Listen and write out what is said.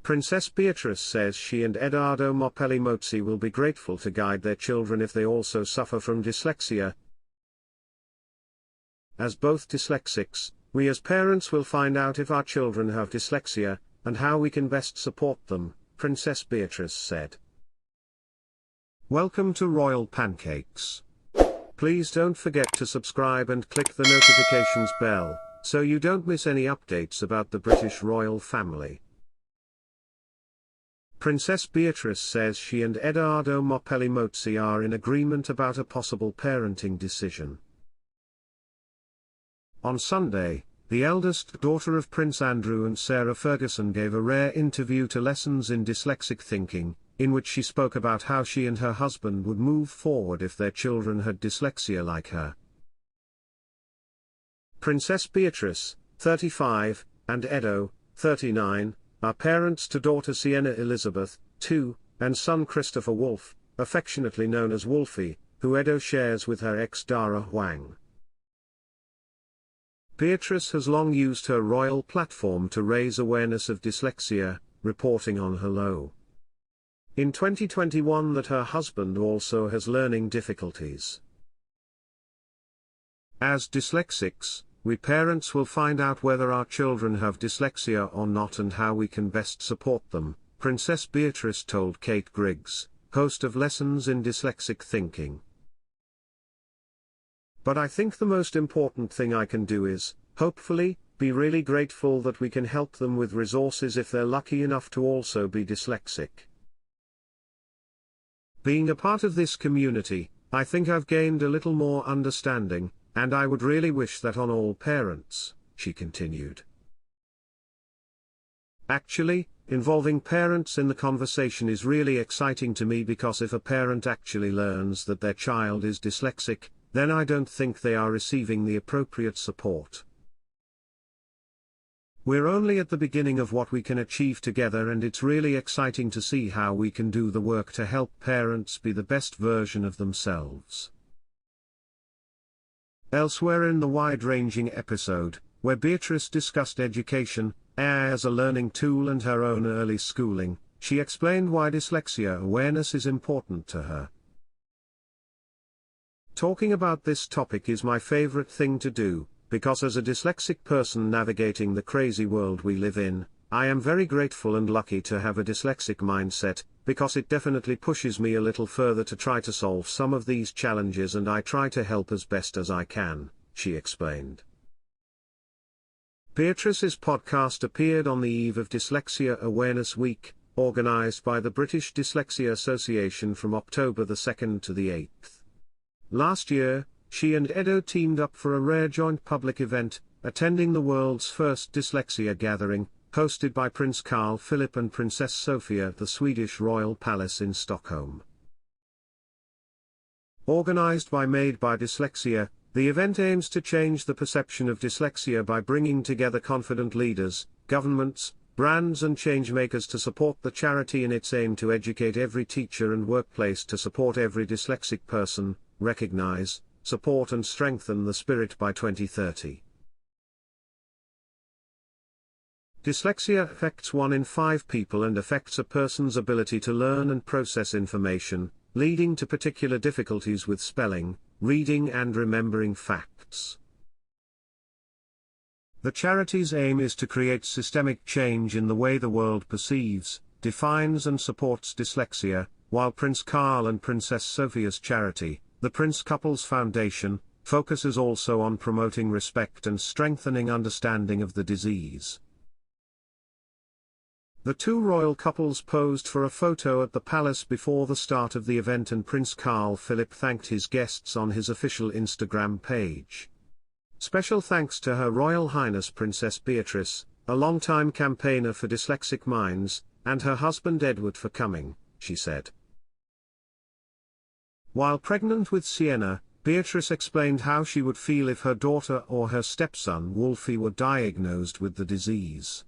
Princess Beatrice says she and Edoardo Mapelli Mozzi will be grateful to guide their children if they also suffer from dyslexia. As both dyslexics, we as parents will find out if our children have dyslexia, and how we can best support them, Princess Beatrice said. Welcome to Royal Pancakes. Please don't forget to subscribe and click the notifications bell, so you don't miss any updates about the British royal family. Princess Beatrice says she and Edoardo Mapelli Mozzi are in agreement about a possible parenting decision. On Sunday, the eldest daughter of Prince Andrew and Sarah Ferguson gave a rare interview to Lessons in Dyslexic Thinking, in which she spoke about how she and her husband would move forward if their children had dyslexia like her. Princess Beatrice, 35, and Edo, 39, are parents to daughter Sienna Elizabeth, 2, and son Christopher Woolf, affectionately known as Wolfie, who Edo shares with her ex Dara Huang. Beatrice has long used her royal platform to raise awareness of dyslexia, reporting on Hello in 2021 that her husband also has learning difficulties. As dyslexics, we parents will find out whether our children have dyslexia or not and how we can best support them, Princess Beatrice told Kate Griggs, host of Lessons in Dyslexic Thinking. But I think the most important thing I can do is, hopefully, be really grateful that we can help them with resources if they're lucky enough to also be dyslexic. Being a part of this community, I think I've gained a little more understanding, and I would really wish that on all parents, she continued. Actually, involving parents in the conversation is really exciting to me because if a parent actually learns that their child is dyslexic, then I don't think they are receiving the appropriate support. We're only at the beginning of what we can achieve together, and it's really exciting to see how we can do the work to help parents be the best version of themselves. Elsewhere in the wide-ranging episode, where Beatrice discussed education, as a learning tool and her own early schooling, she explained why dyslexia awareness is important to her. Talking about this topic is my favorite thing to do, because as a dyslexic person navigating the crazy world we live in, I am very grateful and lucky to have a dyslexic mindset, because it definitely pushes me a little further to try to solve some of these challenges, and I try to help as best as I can, she explained. Beatrice's podcast appeared on the eve of Dyslexia Awareness Week, organized by the British Dyslexia Association from October the 2nd to the 8th. Last year, she and Edo teamed up for a rare joint public event, attending the world's first dyslexia gathering, hosted by Prince Carl Philip and Princess Sofia at the Swedish Royal Palace in Stockholm. Organized by Made by Dyslexia, the event aims to change the perception of dyslexia by bringing together confident leaders, governments, brands and changemakers to support the charity in its aim to educate every teacher and workplace to support every dyslexic person, recognize, support and strengthen the spirit by 2030. Dyslexia affects 1 in 5 people and affects a person's ability to learn and process information, leading to particular difficulties with spelling, reading and remembering facts. The charity's aim is to create systemic change in the way the world perceives, defines and supports dyslexia, while Prince Carl and Princess Sophia's charity, the Prince Couples Foundation, focuses also on promoting respect and strengthening understanding of the disease. The two royal couples posed for a photo at the palace before the start of the event, and Prince Carl Philip thanked his guests on his official Instagram page. Special thanks to Her Royal Highness Princess Beatrice, a longtime campaigner for dyslexic minds, and her husband Edward for coming, she said. While pregnant with Sienna, Beatrice explained how she would feel if her daughter or her stepson Wolfie were diagnosed with the disease.